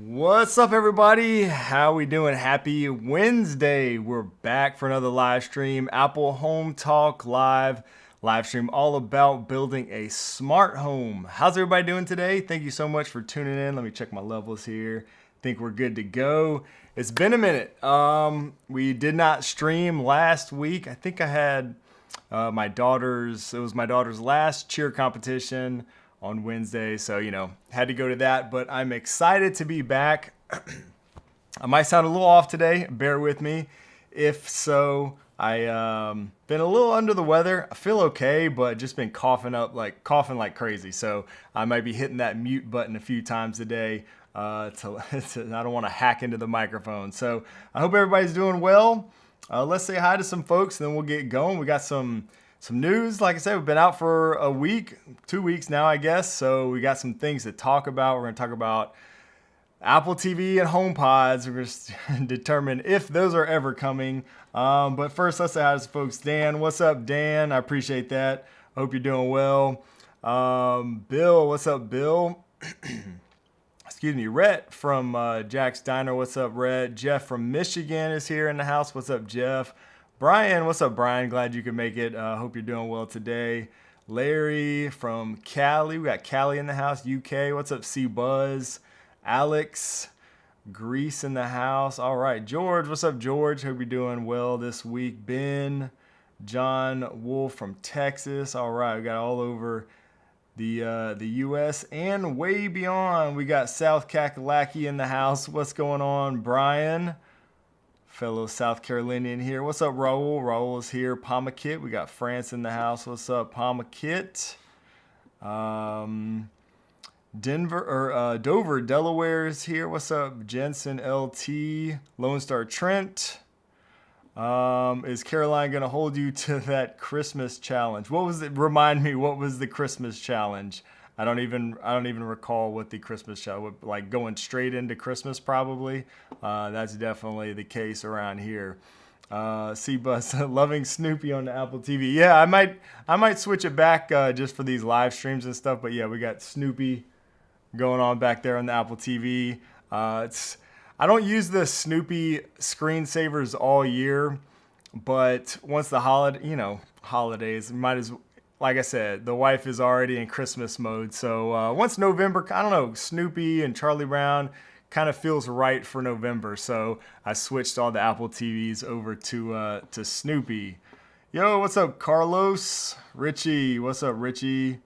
What's up, everybody? How we doing? Happy Wednesday. We're back for another live stream. Apple Home Talk live stream all about building a smart home. How's everybody doing today? Thank you so much for tuning in. Let me check my levels here. Think we're good to go. It's been a minute. We did not stream last week. I think I had it was my daughter's last cheer competition on Wednesday, so had to go to that, but I'm excited to be back. I might sound a little off today, bear with me. If so, I been a little under the weather. I feel okay, but just been coughing like crazy, so I might be hitting that mute button a few times a day. I don't want to hack into the microphone. So I hope everybody's doing well. Let's say hi to some folks, and then we'll get going. We got some news. Like I said, we've been out for a week, 2 weeks now, I guess. So we got some things to talk about. We're going to talk about Apple TV and HomePods. We're going to determine if those are ever coming. But first, let's say hi to some folks. Dan, what's up, Dan? I appreciate that. I hope you're doing well. Bill, what's up, Bill? Excuse me, Rhett from Jack's Diner. What's up, Rhett? Jeff from Michigan is here in the house. What's up, Jeff? Brian, what's up, Brian? Glad you could make it. Hope you're doing well today. Larry from Cali. We got Cali in the house, UK. What's up, C Buzz? Alex, Greece in the house. All right, George. What's up, George? Hope you're doing well this week. Ben, John Wolf from Texas. All right, we got all over the U.S. and way beyond. We got South Kakalaki in the house. What's going on, Brian? Fellow South Carolinian here. What's up, Raul? Raul is here. Pamakit. We got France in the house. What's up, Pamakit? Dover, Delaware is here. What's up, Jensen LT? Lone Star Trent. Is Caroline going to hold you to that Christmas challenge? What was it? Remind me, what was the Christmas challenge? I don't even recall what the Christmas challenge, like going straight into Christmas probably. That's definitely the case around here. C-Bus, loving Snoopy on the Apple TV. Yeah, I might switch it back just for these live streams and stuff. But yeah, we got Snoopy going on back there on the Apple TV. I don't use the Snoopy screensavers all year, but once the holidays, might as, like I said, the wife is already in Christmas mode. So once November, I don't know, Snoopy and Charlie Brown kind of feels right for November. So I switched all the Apple TVs over to Snoopy. Yo, what's up, Carlos? Richie, what's up, Richie?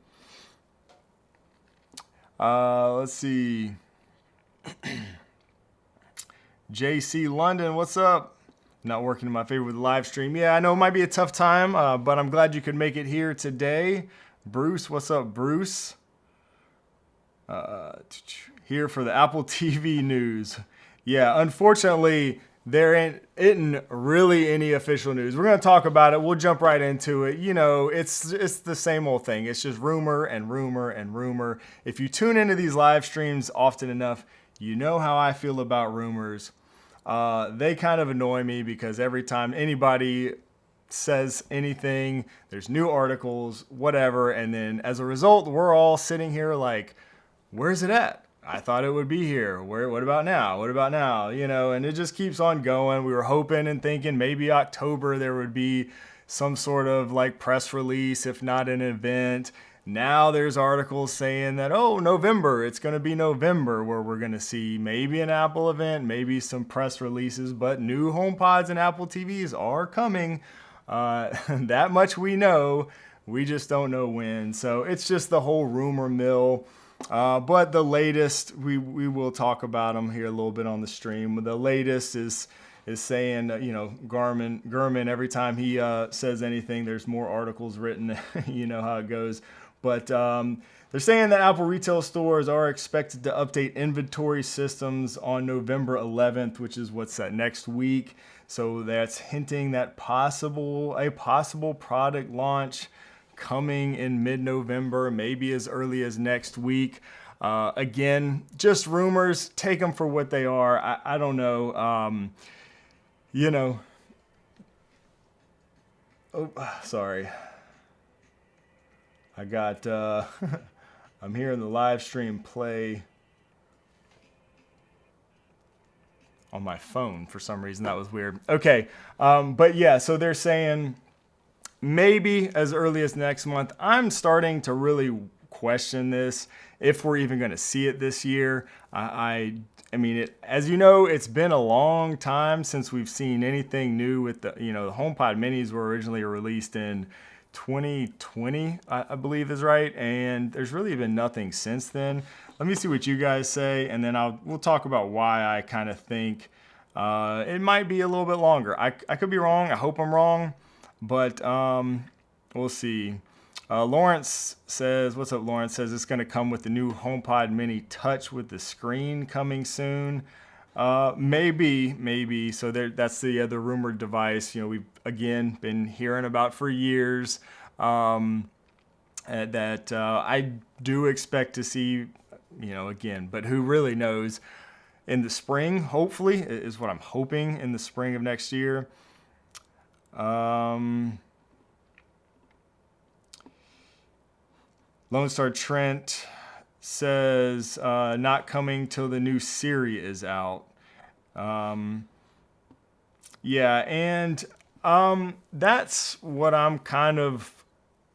Let's see. JC London, what's up? Not working in my favor with the live stream. Yeah, I know it might be a tough time, but I'm glad you could make it here today. Bruce, what's up, Bruce? Here for the Apple TV news. Yeah, unfortunately, there isn't really any official news. We're going to talk about it. We'll jump right into it. You know, it's the same old thing. It's just rumor and rumor and rumor. If you tune into these live streams often enough, you know how I feel about rumors. They kind of annoy me because every time anybody says anything, there's new articles, whatever, and then as a result, we're all sitting here like, where's it at? I thought it would be here. What about now? What about now? You know, and it just keeps on going. We were hoping and thinking maybe October there would be some sort of like press release, if not an event. Now there's articles saying that, oh, November, it's going to be November where we're going to see maybe an Apple event, maybe some press releases, but new HomePods and Apple TVs are coming. That much we know. We just don't know when. So it's just the whole rumor mill. But the latest, we will talk about them here a little bit on the stream. The latest is saying, you know, Gurman, every time he says anything, there's more articles written. You know how it goes. But they're saying that Apple retail stores are expected to update inventory systems on November 11th, which is what's that next week. So that's hinting that a possible product launch coming in mid-November, maybe as early as next week. Again, just rumors. Take them for what they are. I don't know. You know. Oh, sorry. I got. I'm hearing the live stream play on my phone for some reason. That was weird. Okay, but yeah. So they're saying maybe as early as next month. I'm starting to really question this, if we're even going to see it this year. I mean, as you know, it's been a long time since we've seen anything new with the HomePod minis were originally released in 2020, I believe is right, and there's really been nothing since then. Let me see what you guys say, and then we'll talk about why I kind of think it might be a little bit longer. I could be wrong. I hope I'm wrong. But we'll see. Lawrence says, what's up, Lawrence? Says it's going to come with the new HomePod Mini Touch with the screen coming soon. Maybe. So that's the other rumored device. You know, we've, again, been hearing about for years that I do expect to see, you know, again, but who really knows, in the spring, hopefully, is what I'm hoping, in the spring of next year. Lone Star Trent says not coming till the new Siri is out. Yeah, and that's what I'm kind of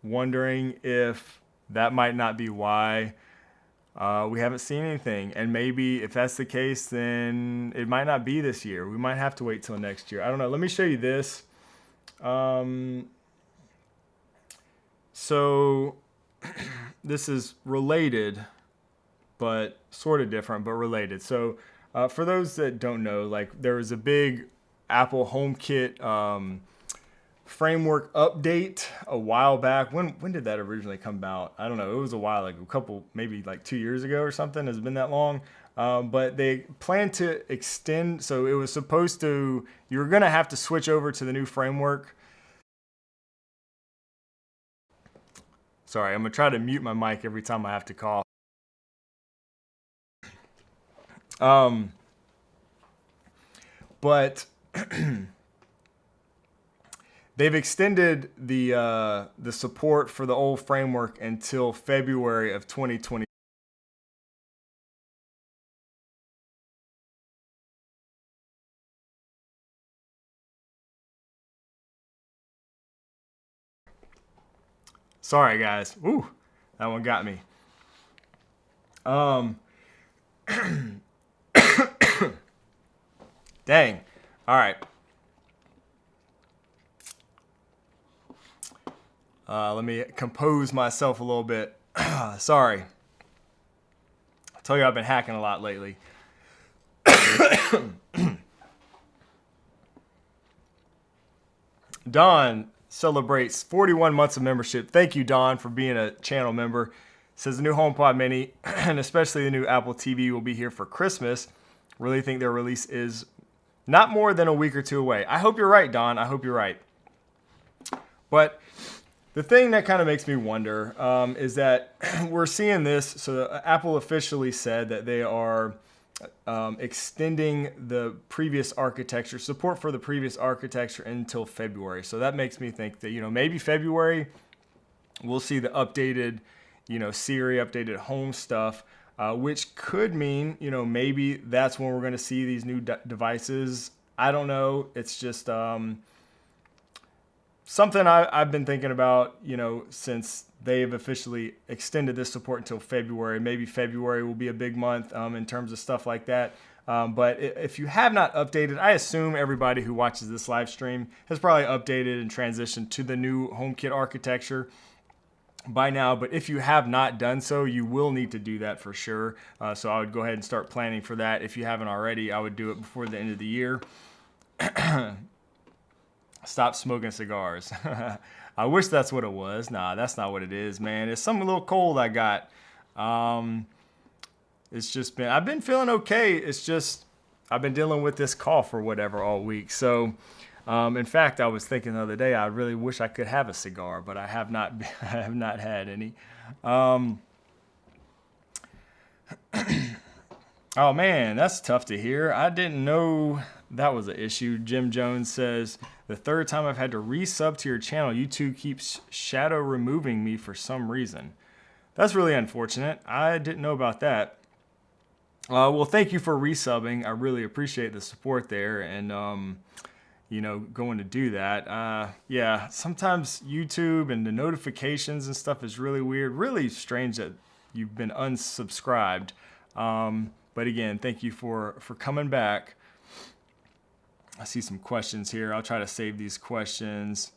wondering, if that might not be why we haven't seen anything. And maybe if that's the case, then it might not be this year. We might have to wait till next year. I don't know. Let me show you this. So this is related, but sort of different, but related. So for those that don't know, like, there was a big Apple HomeKit framework update a while back. When did that originally come out? I don't know. It was a while, like a couple, maybe like 2 years ago or something. Has it been that long? But they plan to extend. So it was supposed to, you were going to have to switch over to the new framework. Sorry, I'm going to try to mute my mic every time I have to cough. But they've extended the support for the old framework until February of 2020. Sorry, guys. Ooh, that one got me. Dang. All right. Let me compose myself a little bit. Sorry. told you I've been hacking a lot lately. Don celebrates 41 months of membership. Thank you, Don, for being a channel member. Says the new HomePod Mini, and especially the new Apple TV, will be here for Christmas. Really think their release is not more than a week or two away. I hope you're right, Don. I hope you're right. But the thing that kind of makes me wonder is that we're seeing this. So Apple officially said that they are extending the previous architecture, support for the previous architecture until February. So that makes me think that, maybe February we'll see the updated, Siri, updated home stuff, which could mean, maybe that's when we're going to see these new devices. I don't know. It's just something I've been thinking about, since they've officially extended this support until February. Maybe February will be a big month in terms of stuff like that. But if you have not updated, I assume everybody who watches this live stream has probably updated and transitioned to the new HomeKit architecture by now. But if you have not done so, you will need to do that for sure. So I would go ahead and start planning for that. If you haven't already, I would do it before the end of the year. Stop smoking cigars. I wish that's what it was. Nah, that's not what it is, man. It's some little cold I got. It's just been, I've been feeling okay. It's just, I've been dealing with this cough or whatever all week. So, in fact, I was thinking the other day, I really wish I could have a cigar, but I have not had any. Oh man, that's tough to hear. I didn't know that was an issue. Jim Jones says, the third time I've had to resub to your channel, YouTube keeps shadow removing me for some reason. That's really unfortunate. I didn't know about that. Well, thank you for resubbing. I really appreciate the support there and, going to do that. Yeah, sometimes YouTube and the notifications and stuff is really weird. Really strange that you've been unsubscribed. But again, thank you for coming back. I see some questions here. I'll try to save these questions.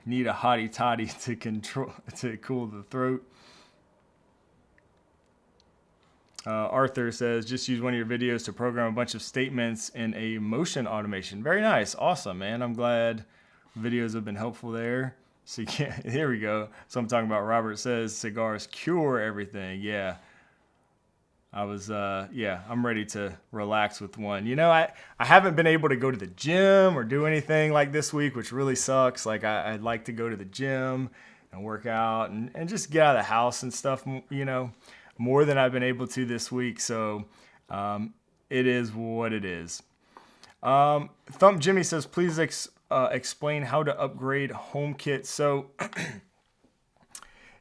Need a hottie toddy to cool the throat. Arthur says, just use one of your videos to program a bunch of statements in a motion automation. Very nice. Awesome, man. I'm glad videos have been helpful there. So here we go. So I'm talking about, Robert says cigars cure everything. Yeah. I'm ready to relax with one. I haven't been able to go to the gym or do anything like this week, which really sucks. Like I'd like to go to the gym and work out and just get out of the house and stuff, more than I've been able to this week. So it is what it is. Thump Jimmy says, please explain how to upgrade HomeKit. So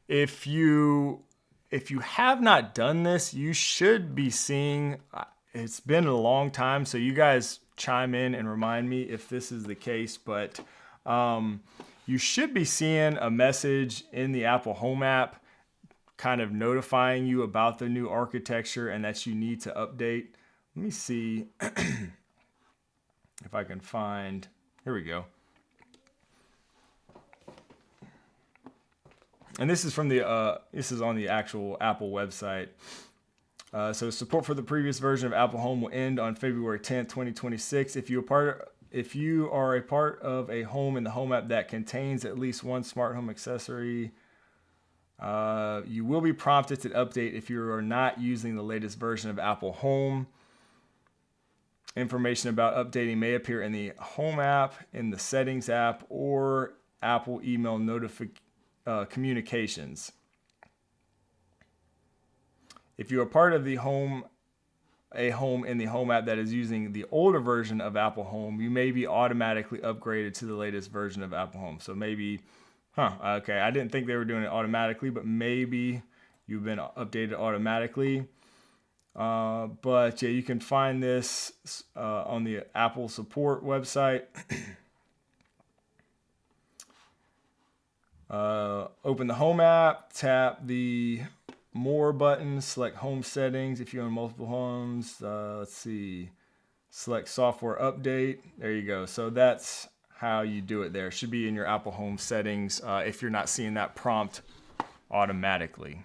if you have not done this, you should be seeing, it's been a long time, so you guys chime in and remind me if this is the case, but you should be seeing a message in the Apple Home app kind of notifying you about the new architecture and that you need to update. Let me see if I can find, here we go. And this is from this is on the actual Apple website. So support for the previous version of Apple Home will end on February 10th, 2026. If you are a part of a home in the Home app that contains at least one smart home accessory, you will be prompted to update if you are not using the latest version of Apple Home. Information about updating may appear in the Home app, in the Settings app, or Apple email communications. If you are part of a home in the Home app that is using the older version of Apple Home, you may be automatically upgraded to the latest version of Apple Home. So maybe, okay, I didn't think they were doing it automatically, but maybe you've been updated automatically. But yeah, you can find this on the Apple support website. Open the Home app, tap the More button, select Home Settings if you own multiple homes. Let's see, select Software Update. There you go. So that's how you do it there. It should be in your Apple Home settings if you're not seeing that prompt automatically.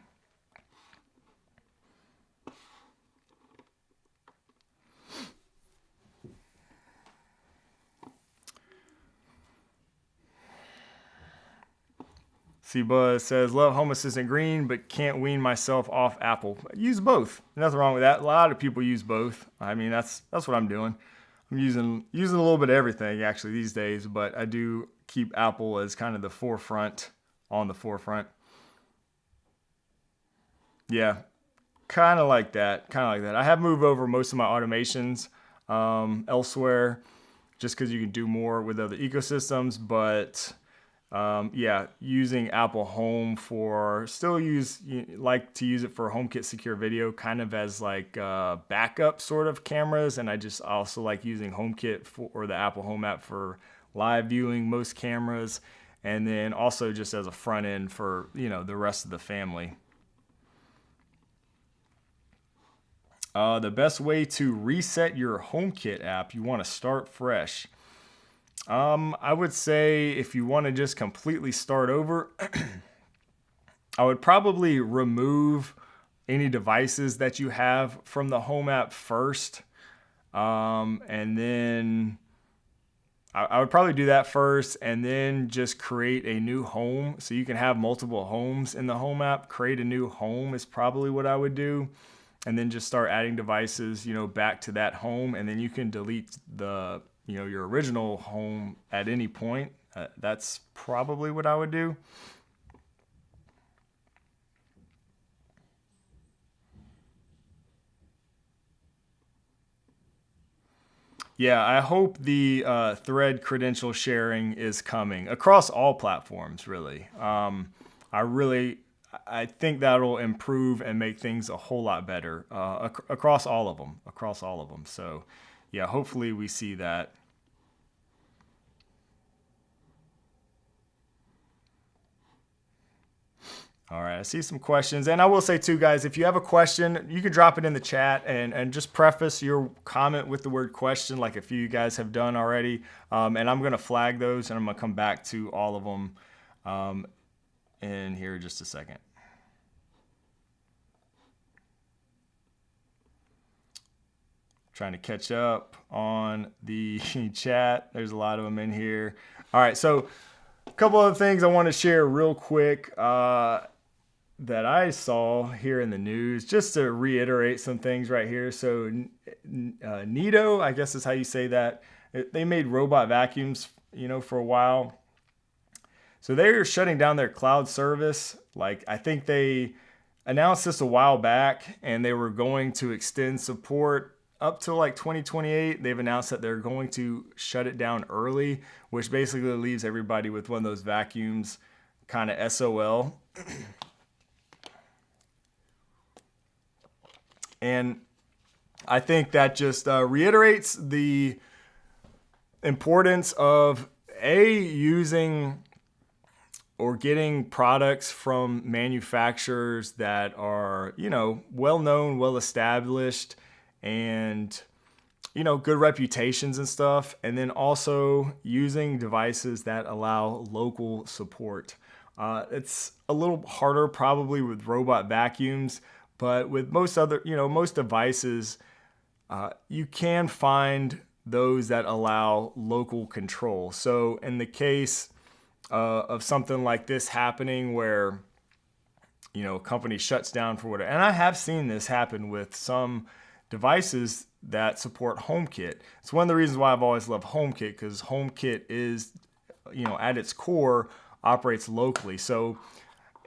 C-Buzz says, love Home Assistant Green, but can't wean myself off Apple. Use both. Nothing wrong with that. A lot of people use both. I mean, that's what I'm doing. I'm using a little bit of everything actually these days, but I do keep Apple as kind of the forefront, on the forefront. Yeah, kind of like that. I have moved over most of my automations elsewhere just because you can do more with other ecosystems, but yeah, using Apple Home like to use it for HomeKit secure video, kind of as like backup sort of cameras. And I just also like using HomeKit or the Apple Home app for live viewing most cameras. And then also just as a front end for, the rest of the family. The best way to reset your HomeKit app, you want to start fresh. I would say if you want to just completely start over, I would probably remove any devices that you have from the Home app first. And then I would probably do that first and then just create a new home. So you can have multiple homes in the Home app. Create a new home is probably what I would do. And then just start adding devices, back to that home. And then you can delete your original home at any point. That's probably what I would do. Yeah, I hope the thread credential sharing is coming across all platforms, really. I think that'll improve and make things a whole lot better across all of them. So yeah, hopefully we see that. All right, I see some questions. And I will say too, guys, if you have a question, you can drop it in the chat and just preface your comment with the word question, like a few of you guys have done already. And I'm going to flag those and I'm going to come back to all of them in here in just a second. Trying to catch up on the chat. There's a lot of them in here. All right, so a couple of things I want to share real quick that I saw here in the news, just to reiterate some things right here. So Nito, I guess is how you say that. They made robot vacuums, for a while. So they're shutting down their cloud service. Like, I think they announced this a while back and they were going to extend support up to like 2028. They've announced that they're going to shut it down early, which basically leaves everybody with one of those vacuums kind of SOL. And I think that just reiterates the importance of using or getting products from manufacturers that are, well-known, well-established, and good reputations and stuff. And then also using devices that allow local support. It's a little harder probably with robot vacuums, but with most other, most devices, you can find those that allow local control. So in the case of something like this happening where, a company shuts down for whatever, and I have seen this happen with some devices that support HomeKit. It's one of the reasons why I've always loved HomeKit, because HomeKit is, at its core, operates locally. So,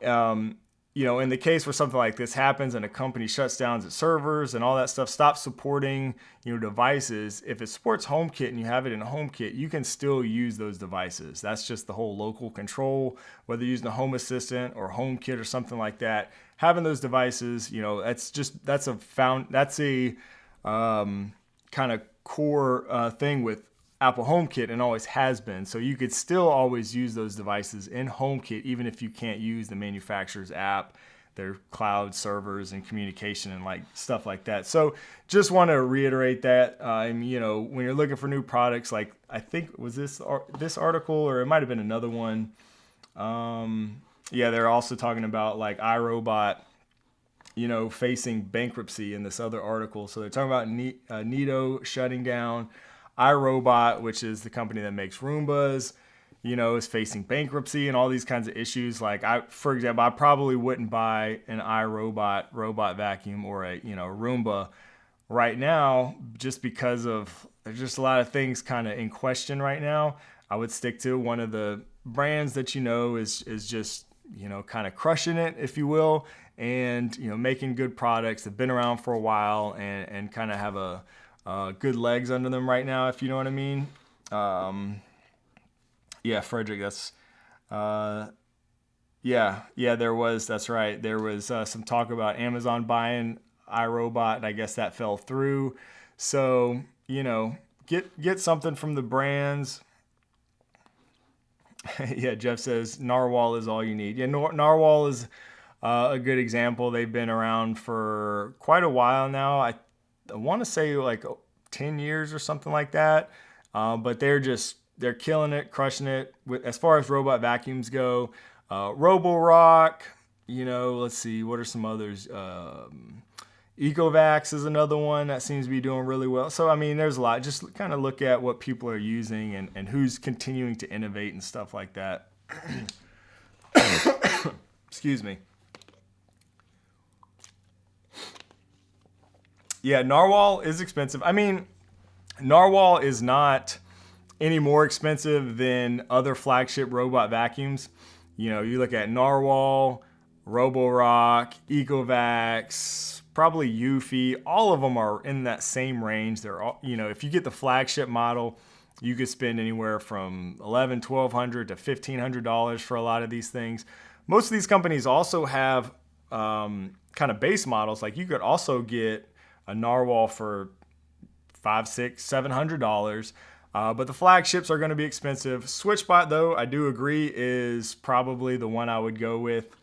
in the case where something like this happens and a company shuts down its servers and all that stuff, stops supporting, devices, if it supports HomeKit and you have it in HomeKit, you can still use those devices. That's just the whole local control, whether you're using a Home Assistant or HomeKit or something like that. Having those devices, that's a kind of core thing with Apple HomeKit and always has been. So you could still always use those devices in HomeKit, even if you can't use the manufacturer's app. their cloud servers and communication and like stuff like that. So just want to reiterate that, when you're looking for new products, like I think was this article, or it might've been another one. They're also talking about like iRobot, facing bankruptcy in this other article. So they're talking about Neato shutting down, iRobot, which is the company that makes Roombas, is facing bankruptcy and all these kinds of issues. Like for example, I probably wouldn't buy an iRobot robot vacuum or a, Roomba right now, just because there's just a lot of things kind of in question right now. I would stick to one of the brands that, is just, kind of crushing it, if you will, and, making good products. They've been around for a while and kind of have a good legs under them right now, if you know what I mean. Frederick, that's, that's right. There was some talk about Amazon buying iRobot, and I guess that fell through. So, get something from the brands. Yeah, Jeff says Narwhal is all you need. Yeah, Narwhal is a good example. They've been around for quite a while now. I want to say like 10 years or something like that. But they're killing it, crushing it. As far as robot vacuums go, Roborock, let's see, what are some others? Ecovacs is another one that seems to be doing really well. So, I mean, there's a lot. Just kind of look at what people are using and who's continuing to innovate and stuff like that. Excuse me. Yeah, Narwhal is expensive. I mean, Narwhal is not any more expensive than other flagship robot vacuums. You look at Narwhal, Roborock, Ecovacs, probably Eufy, all of them are in that same range. They're all, if you get the flagship model, you could spend anywhere from $1,100, $1,200 to $1,500 for a lot of these things. Most of these companies also have kind of base models. Like you could also get a Narwhal for $500, $600, $700. But the flagships are going to be expensive. SwitchBot, though, I do agree, is probably the one I would go with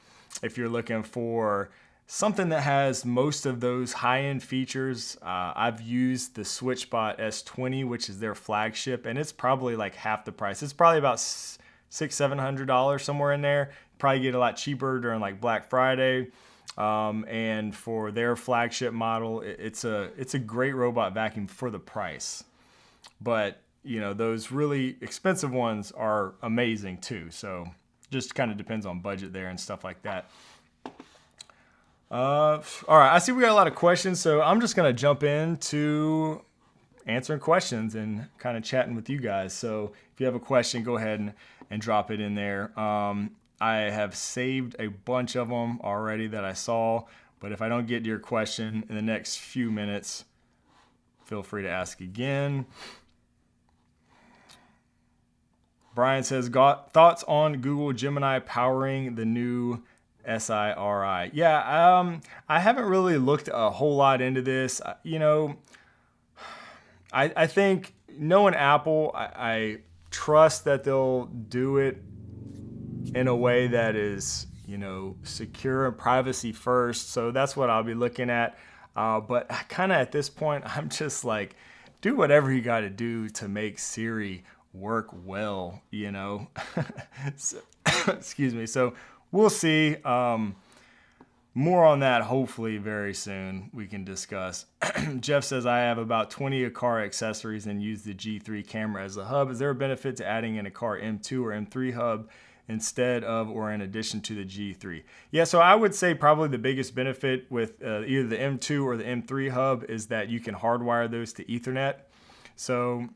if you're looking for something that has most of those high-end features. I've used the SwitchBot S20, which is their flagship, and it's probably like half the price. It's probably about $600-$700 somewhere in there. Probably get a lot cheaper during like Black Friday. And for their flagship model, it's a great robot vacuum for the price. But those really expensive ones are amazing too. So just kind of depends on budget there and stuff like that. All right, I see we got a lot of questions, so I'm just gonna jump into answering questions and kind of chatting with you guys. So if you have a question, go ahead and drop it in there. I have saved a bunch of them already that I saw, but if I don't get to your question in the next few minutes, feel free to ask again. Brian says, got thoughts on Google Gemini powering the new SIRI? Yeah, I haven't really looked a whole lot into this. I think knowing Apple, I trust that they'll do it in a way that is, secure and privacy first. So that's what I'll be looking at. But kind of at this point, I'm just like, do whatever you got to do to make Siri work well, So, excuse me. So we'll see. More on that hopefully very soon we can discuss. Jeff says, I have about 20 Aqara accessories and use the G3 camera as a hub. Is there a benefit to adding an Aqara M2 or M3 hub instead of or in addition to the G3? Yeah, so I would say probably the biggest benefit with either the M2 or the M3 hub is that you can hardwire those to Ethernet. So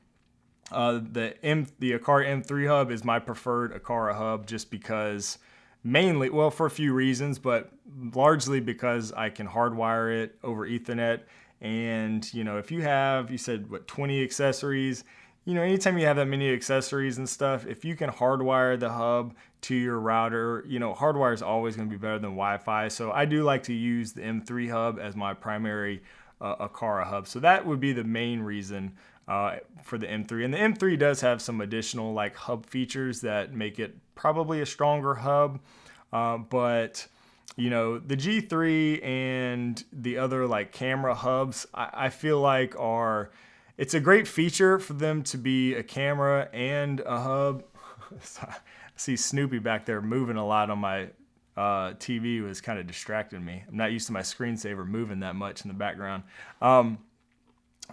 the Aqara M3 hub is my preferred Aqara hub just because mainly, well, for a few reasons, but largely because I can hardwire it over Ethernet. And, if you have, you said, 20 accessories, anytime you have that many accessories and stuff, if you can hardwire the hub to your router, hardwire is always going to be better than Wi-Fi. So I do like to use the M3 hub as my primary Aqara hub. So that would be the main reason for the M3. And the M3 does have some additional like hub features that make it probably a stronger hub. But The G3 and the other like camera hubs, I feel like it's a great feature for them to be a camera and a hub. I see Snoopy back there moving a lot on my TV, was kind of distracting me. I'm not used to my screensaver moving that much in the background.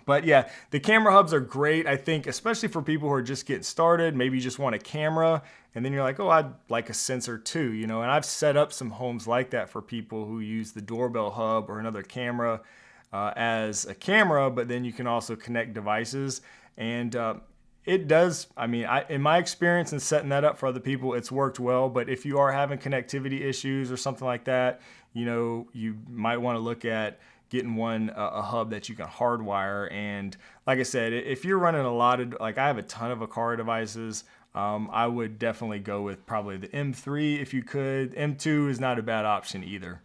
But yeah, the camera hubs are great, I think, especially for people who are just getting started. Maybe you just want a camera, and then you're like, oh, I'd like a sensor too, And I've set up some homes like that for people who use the doorbell hub or another camera as a camera, but then you can also connect devices. And it does, in my experience in setting that up for other people, it's worked well. But if you are having connectivity issues or something like that, you might want to look at getting a hub that you can hardwire. And like I said, if you're running a lot of, like I have a ton of Aqara devices, I would definitely go with probably the M3 if you could. M2 is not a bad option either.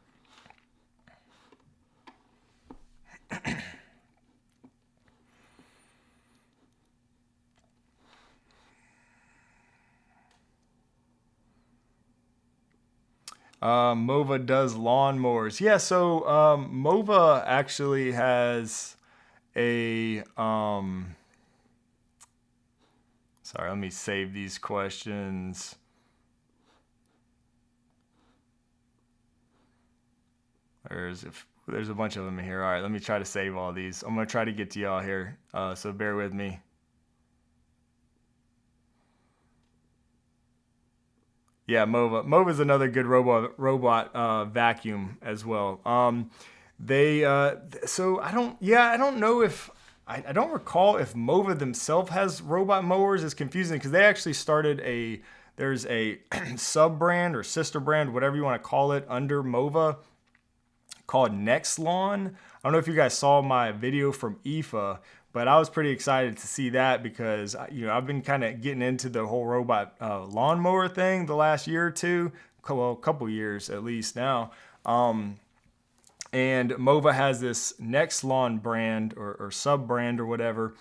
Mova does lawnmowers. Yeah, so Mova actually has a sorry, let me save these questions. There's a bunch of them here. All right, let me try to save all these. I'm gonna try to get to y'all here, so bear with me. Yeah, Mova. Mova's another good robot vacuum as well. So I don't know if I don't recall if Mova themselves has robot mowers. It's confusing because they actually started there's a sub brand or sister brand, whatever you want to call it, under Mova called Next Lawn. I don't know if you guys saw my video from IFA, but I was pretty excited to see that because I've been kind of getting into the whole robot lawnmower thing the last year or two, well, a couple years at least now. And Mova has this Next Lawn brand or sub brand or whatever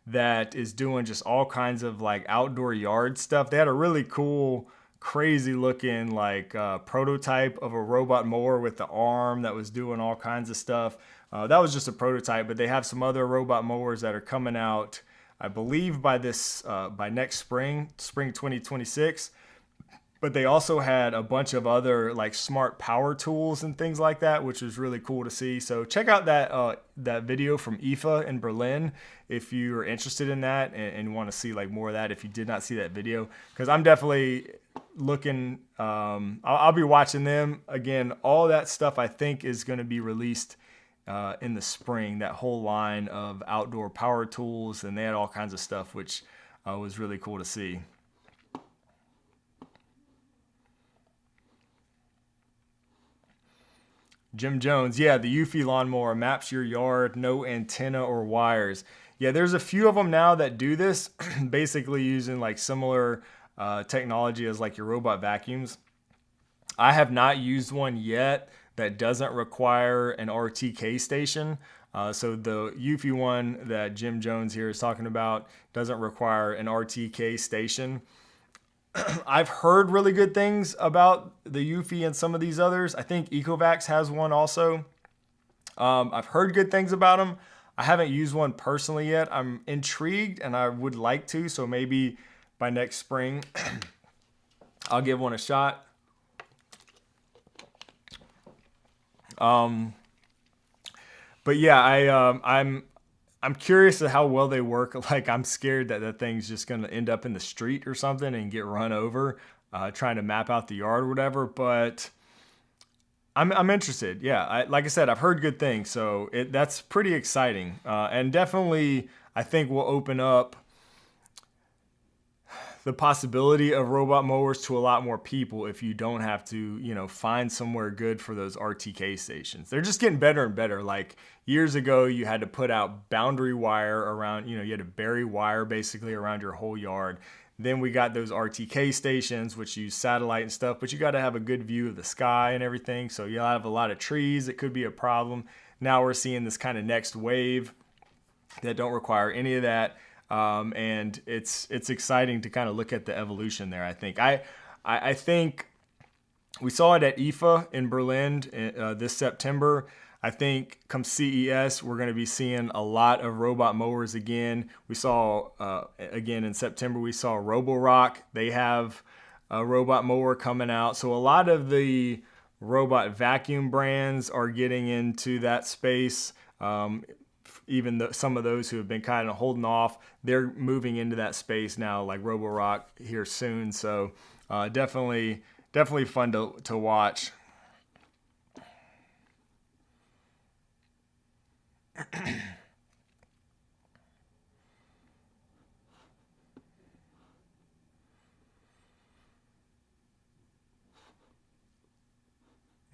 that is doing just all kinds of like outdoor yard stuff. They had a really cool, crazy looking like prototype of a robot mower with the arm that was doing all kinds of stuff. That was just a prototype, but they have some other robot mowers that are coming out, I believe by next spring 2026. But they also had a bunch of other like smart power tools and things like that, which was really cool to see. So check out that video from IFA in Berlin if you're interested in that and want to see like more of that. If you did not see that video, because I'm definitely looking. I'll be watching them again. All that stuff I think is going to be released in the spring. That whole line of outdoor power tools, and they had all kinds of stuff, which was really cool to see. Jim Jones, yeah, the Eufy lawnmower maps your yard, no antenna or wires. Yeah, there's a few of them now that do this, basically using like similar technology as like your robot vacuums. I have not used one yet that doesn't require an RTK station. So the Eufy one that Jim Jones here is talking about doesn't require an RTK station. I've heard really good things about the Eufy and some of these others. I think Ecovacs has one also. I've heard good things about them. I haven't used one personally yet. I'm intrigued and I would like to. So maybe by next spring, I'll give one a shot. But yeah, I'm curious at how well they work. Like, I'm scared that that thing's just going to end up in the street or something and get run over trying to map out the yard or whatever. But I'm interested. Yeah, like I said, I've heard good things. So that's pretty exciting. And definitely, I think will open up the possibility of robot mowers to a lot more people if you don't have to, find somewhere good for those RTK stations. They're just getting better and better. Like years ago, you had to put out boundary wire around, you had to bury wire basically around your whole yard. Then we got those RTK stations, which use satellite and stuff, but you got to have a good view of the sky and everything. So you'll have a lot of trees. It could be a problem. Now we're seeing this kind of next wave that don't require any of that. And it's exciting to kind of look at the evolution there. I think We saw it at IFA in Berlin this September. I think come CES, we're going to be seeing a lot of robot mowers again. We saw, again in September, we saw Roborock. They have a robot mower coming out. So a lot of the robot vacuum brands are getting into that space. Even some of those who have been kind of holding off, they're moving into that space now, like Roborock here soon. So definitely fun to watch.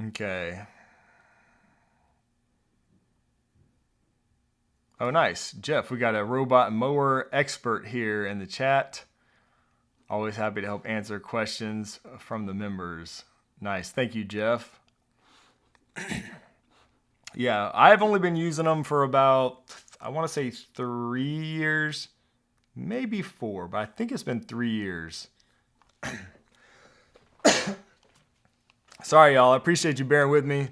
Okay. Oh, nice. Jeff, we got a robot mower expert here in the chat. Always happy to help answer questions from the members. Nice. Thank you, Jeff. Yeah, I've only been using them for about, I want to say 3 years, maybe 4, but I think it's been 3 years. Sorry, y'all. I appreciate you bearing with me.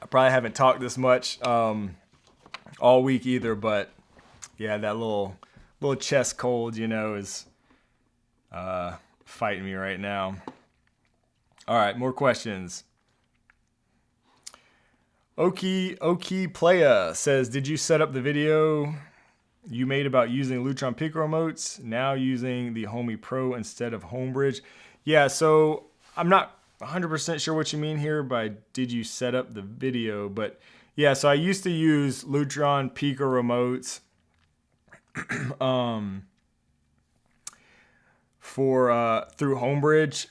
I probably haven't talked this much all week either, but yeah, that little chest cold, is fighting me right now. All right, more questions. Oki Playa says, did you set up the video you made about using Lutron Pico remotes, now using the Homey Pro instead of Homebridge? Yeah, so I'm not 100% sure what you mean here by did you set up the video, but yeah, so I used to use Lutron Pico remotes through Homebridge.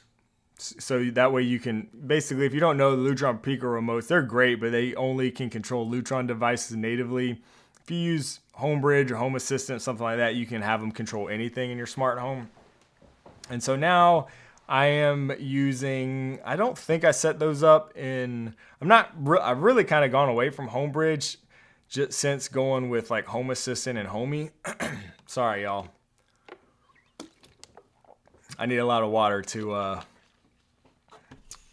So that way you can, basically, if you don't know the Lutron Pico remotes, they're great, but they only can control Lutron devices natively. If you use Homebridge or Home Assistant, something like that, you can have them control anything in your smart home. And so now I am using, I don't think I set those up in, I've really kind of gone away from Homebridge just since going with like Home Assistant and Homey. Sorry, y'all. I need a lot of water to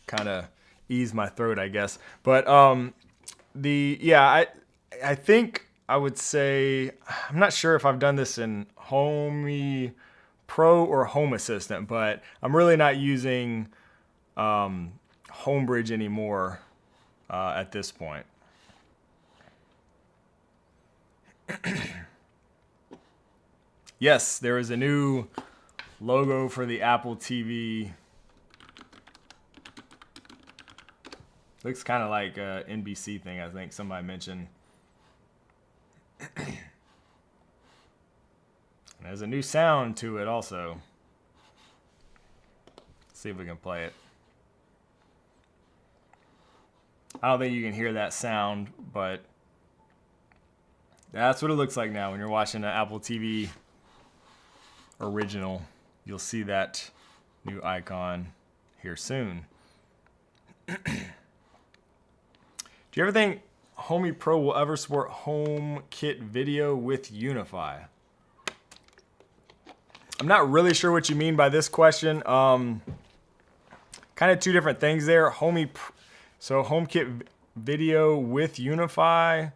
kind of ease my throat, I guess. But I think I would say, I'm not sure if I've done this in Homey Pro or Home Assistant, but I'm really not using Homebridge anymore at this point. Yes, there is a new logo for the Apple TV. Looks kind of like a NBC thing, I think somebody mentioned. There's a new sound to it also. Let's see if we can play it. I don't think you can hear that sound, but that's what it looks like now when you're watching an Apple TV original. You'll see that new icon here soon. Do you ever think Homey Pro will ever support HomeKit video with Unify? I'm not really sure what you mean by this question. Kind of two different things there. So HomeKit video with Unify.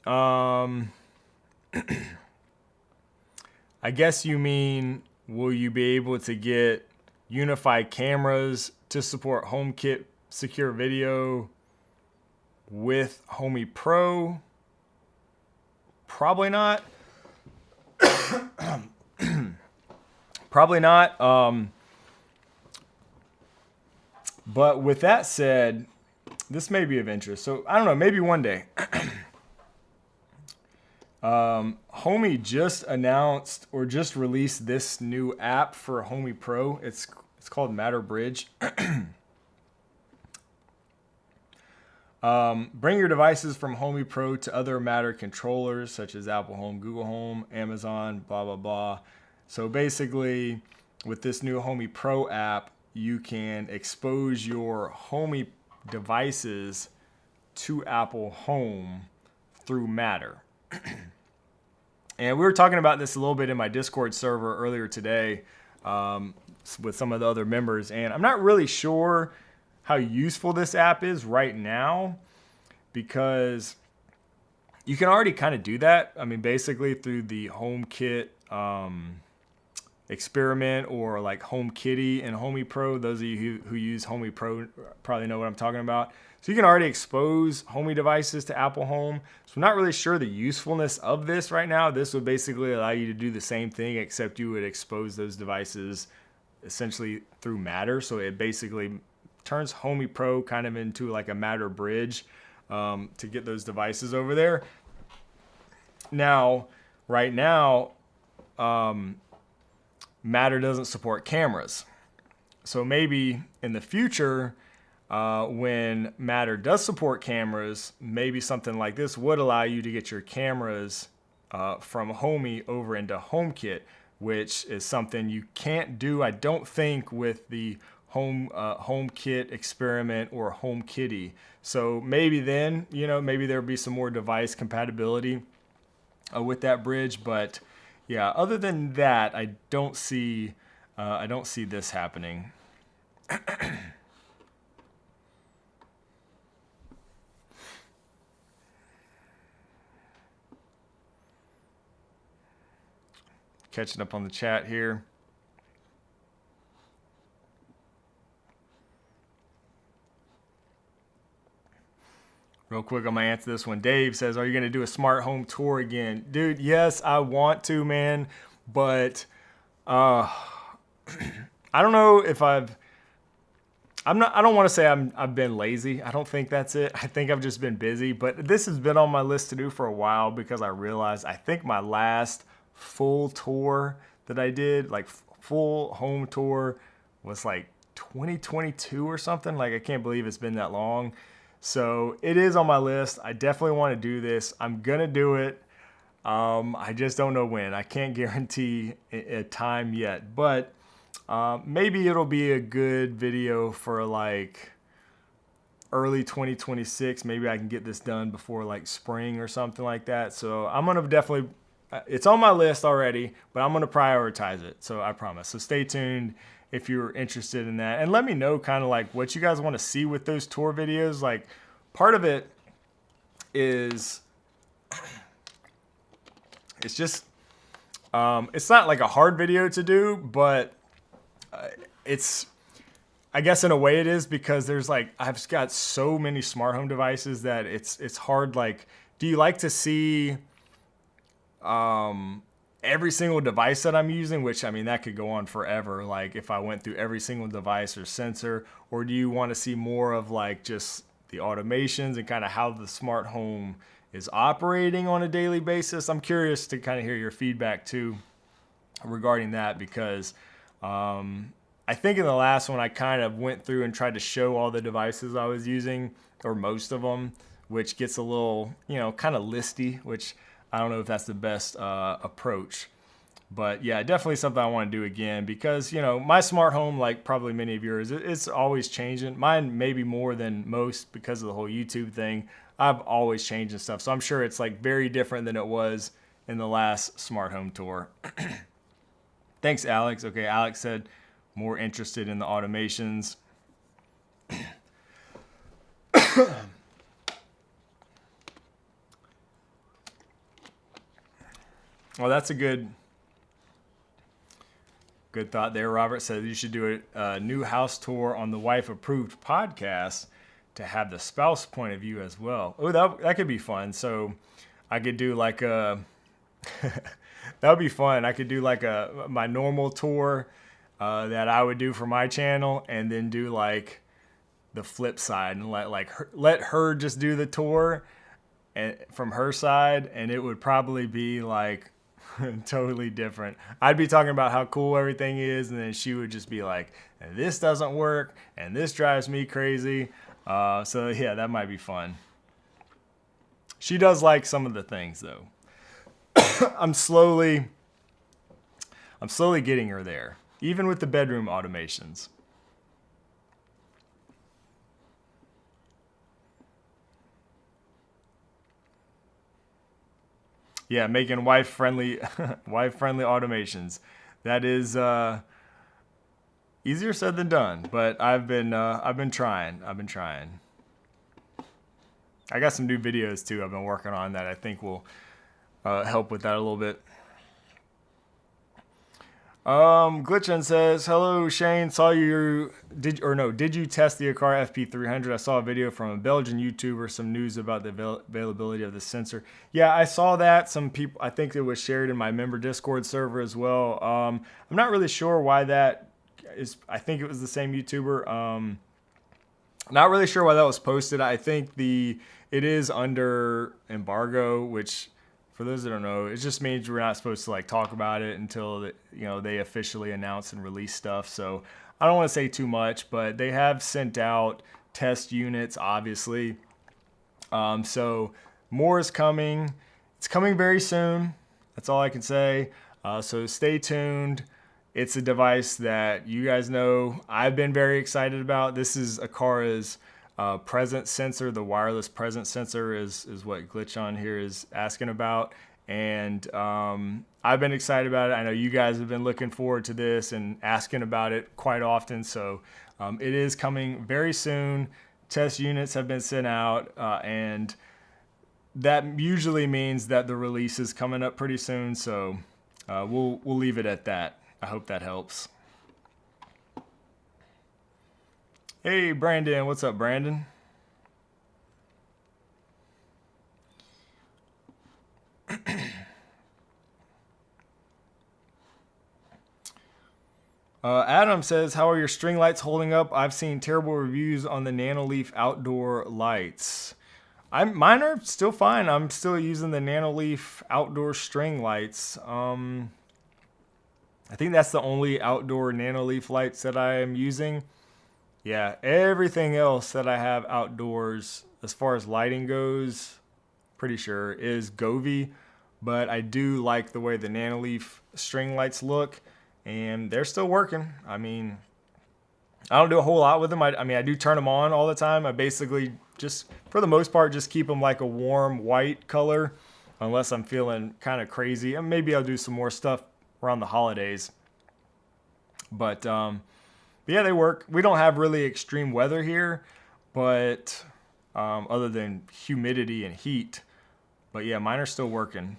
I guess you mean, will you be able to get Unify cameras to support HomeKit secure video with Homey Pro? Probably not. Probably not. But with that said, this may be of interest. So I don't know, maybe one day. Homey just announced or just released this new app for Homey Pro. It's called Matter Bridge. Bring your devices from Homey Pro to other Matter controllers such as Apple Home, Google Home, Amazon, blah, blah, blah. So basically, with this new Homey Pro app, you can expose your Homey devices to Apple Home through Matter. And we were talking about this a little bit in my Discord server earlier today. with some of the other members. And I'm not really sure how useful this app is right now, because you can already kind of do that. I mean, basically through the HomeKit experiment, or like HomeKitty and Homey Pro. Those of you who use Homey Pro probably know what I'm talking about. So you can already expose Homey devices to Apple Home. So I'm not really sure the usefulness of this right now. This would basically allow you to do the same thing, except you would expose those devices essentially through Matter. So it basically turns Homey Pro kind of into like a Matter bridge to get those devices over there. Now, right now, Matter doesn't support cameras. So maybe in the future, when Matter does support cameras, maybe something like this would allow you to get your cameras from Homey over into HomeKit, which is something you can't do, I don't think, with the HomeKit experiment or HomeKitty. So maybe then, maybe there'll be some more device compatibility with that bridge. But yeah, other than that, I don't see this happening. Catching up on the chat here. Real quick, I'm going to answer this one. Dave says, are you going to do a smart home tour again? Dude, yes, I want to, man. But I don't know if I don't want to say I've been lazy. I don't think that's it. I think I've just been busy. But this has been on my list to do for a while, because I realized I think my last full tour that I did, like full home tour, was like 2022 or something. Like, I can't believe it's been that long. So it is on my list. I definitely want to do this. I'm gonna do it. I just don't know when. I can't guarantee a time yet, but maybe it'll be a good video for like early 2026. Maybe I can get this done before like spring or something like that. So I'm gonna definitely, it's on my list already, but I'm gonna prioritize it. So I promise. So stay tuned if you're interested in that, and let me know kind of like what you guys want to see with those tour videos. Like, part of it is, it's just, it's not like a hard video to do, but it's, I guess in a way it is, because there's like, I've got so many smart home devices that it's hard. Like, do you like to see every single device that I'm using, which, I mean, that could go on forever, like if I went through every single device or sensor, or do you want to see more of like just the automations and kind of how the smart home is operating on a daily basis? I'm curious to kind of hear your feedback too regarding that, because I think in the last one I kind of went through and tried to show all the devices I was using, or most of them, which gets a little, kind of listy, which I don't know if that's the best approach. But yeah, definitely something I want to do again, because, my smart home, like probably many of yours, it's always changing. Mine maybe more than most because of the whole YouTube thing. I've always changed and stuff. So I'm sure it's like very different than it was in the last smart home tour. Thanks, Alex. Okay, Alex said more interested in the automations. Well, that's a good thought there. Robert said you should do a new house tour on the Wife Approved podcast to have the spouse point of view as well. Oh, that could be fun. So I could do like a, that would be fun. I could do like my normal tour that I would do for my channel, and then do like the flip side and let her just do the tour and from her side, and it would probably be like totally different. I'd be talking about how cool everything is, and then she would just be like, and this doesn't work, and this drives me crazy. So yeah, that might be fun. She does like some of the things though. I'm slowly getting her there, even with the bedroom automations. Yeah, making wife-friendly automations. That is Easier said than done, but I've been trying. I got some new videos too I've been working on that I think will help with that a little bit. Glitchin says, hello Shane, saw you, did you test the Aqara FP300? I saw a video from a Belgian YouTuber, some news about the availability of the sensor. Yeah, I saw that. Some people, I think it was shared in my member Discord server as well. I'm not really sure why that is. I think it was the same YouTuber. Not really sure why that was posted. I think it is under embargo, which for those that don't know, it just means we're not supposed to like talk about it until they officially announce and release stuff. So I don't want to say too much, but they have sent out test units, obviously. So more is coming. It's coming very soon. That's all I can say. So stay tuned. It's a device that you guys know I've been very excited about. This is Aqara's presence sensor. The wireless presence sensor is what Glitch on here is asking about. And I've been excited about it. I know you guys have been looking forward to this and asking about it quite often. So it is coming very soon. Test units have been sent out and that usually means that the release is coming up pretty soon. So we'll leave it at that. I hope that helps. Hey, Brandon. What's up, Brandon? Adam says, how are your string lights holding up? I've seen terrible reviews on the Nanoleaf outdoor lights. Mine are still fine. I'm still using the Nanoleaf outdoor string lights. I think that's the only outdoor Nanoleaf lights that I am using. Yeah, everything else that I have outdoors, as far as lighting goes, pretty sure is Govee. But I do like the way the Nanoleaf string lights look, and they're still working. I mean, I don't do a whole lot with them. I do turn them on all the time. I basically just, for the most part, just keep them like a warm white color, unless I'm feeling kind of crazy. And maybe I'll do some more stuff around the holidays. But yeah, they work. We don't have really extreme weather here, but other than humidity and heat. But yeah, mine are still working.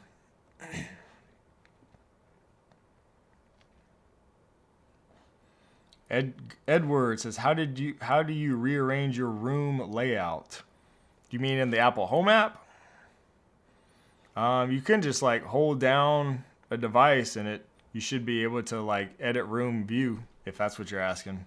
Edward says, how do you rearrange your room layout? Do you mean in the Apple Home app? You can just like hold down a device and you should be able to like edit room view, if that's what you're asking.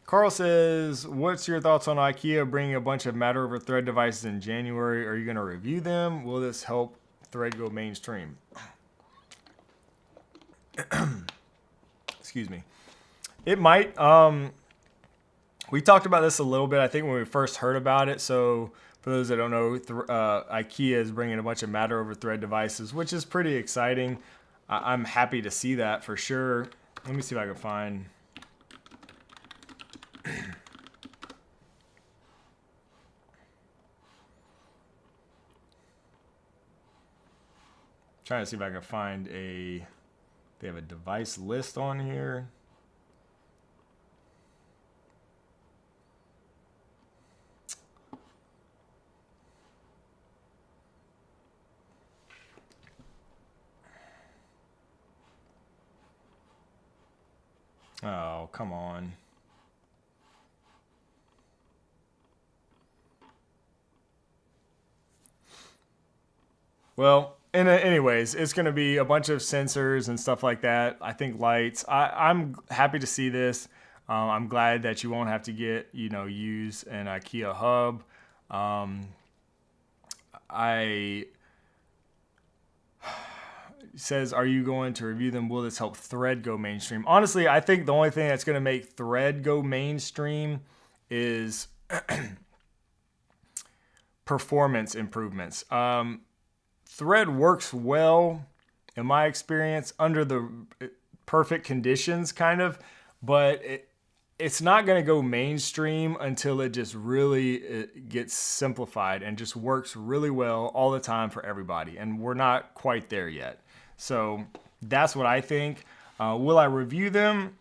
Carl says, what's your thoughts on IKEA bringing a bunch of Matter over Thread devices in January? Are you going to review them? Will this help Thread go mainstream? Excuse me. It might. We talked about this a little bit, I think, when we first heard about it. So for those that don't know, IKEA is bringing a bunch of Matter over Thread devices, which is pretty exciting. I'm happy to see that for sure. Let me see if I can find... Trying to see if I can find they have a device list on here. Oh, come on. Well, anyways, it's going to be a bunch of sensors and stuff like that. I think lights. I'm happy to see this. I'm glad that you won't have to use an IKEA hub. Says, are you going to review them? Will this help Thread go mainstream? Honestly, I think the only thing that's going to make Thread go mainstream is performance improvements. Thread works well, in my experience, under the perfect conditions, kind of, but it's not going to go mainstream until it just really gets simplified and just works really well all the time for everybody. And we're not quite there yet. So that's what I think. Will I review them?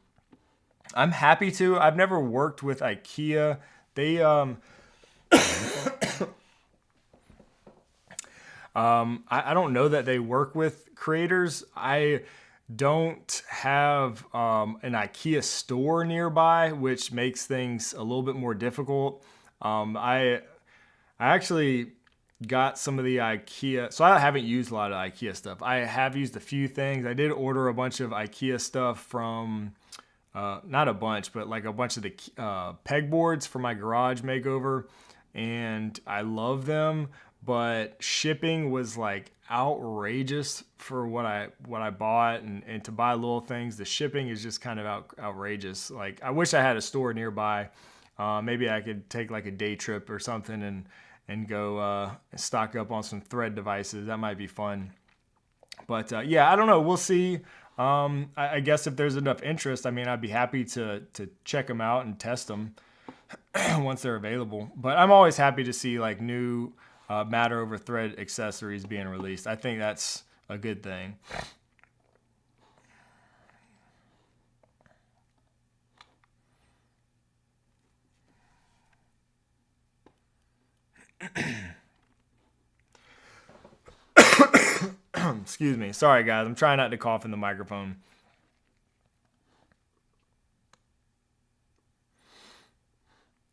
I'm happy to. I've never worked with IKEA. They I don't know that they work with creators. I don't have an IKEA store nearby, which makes things a little bit more difficult. I actually got some of the IKEA, so I haven't used a lot of IKEA stuff. I have used a few things. I did order a bunch of IKEA stuff from, not a bunch, but like a bunch of the pegboards for my garage makeover, and I love them. But shipping was like outrageous for what I bought, and to buy little things, the shipping is just kind of outrageous. Like, I wish I had a store nearby. Maybe I could take like a day trip or something and go stock up on some thread devices. That might be fun. But yeah, I don't know. We'll see. I guess if there's enough interest, I mean, I'd be happy to check them out and test them once they're available. But I'm always happy to see like new matter over thread accessories being released. I think that's a good thing. Excuse me. Sorry, guys. I'm trying not to cough in the microphone.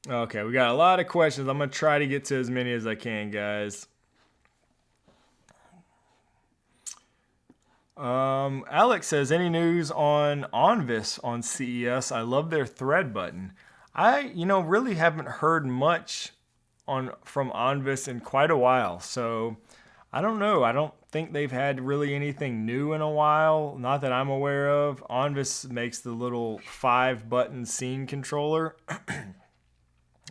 Okay, we got a lot of questions. I'm going to try to get to as many as I can, guys. Alex says, any news on Onvis on CES? I love their thread button. I, really haven't heard much from Onvis in quite a while. So I don't know. I don't think they've had really anything new in a while. Not that I'm aware of. Onvis makes the little 5-button scene controller.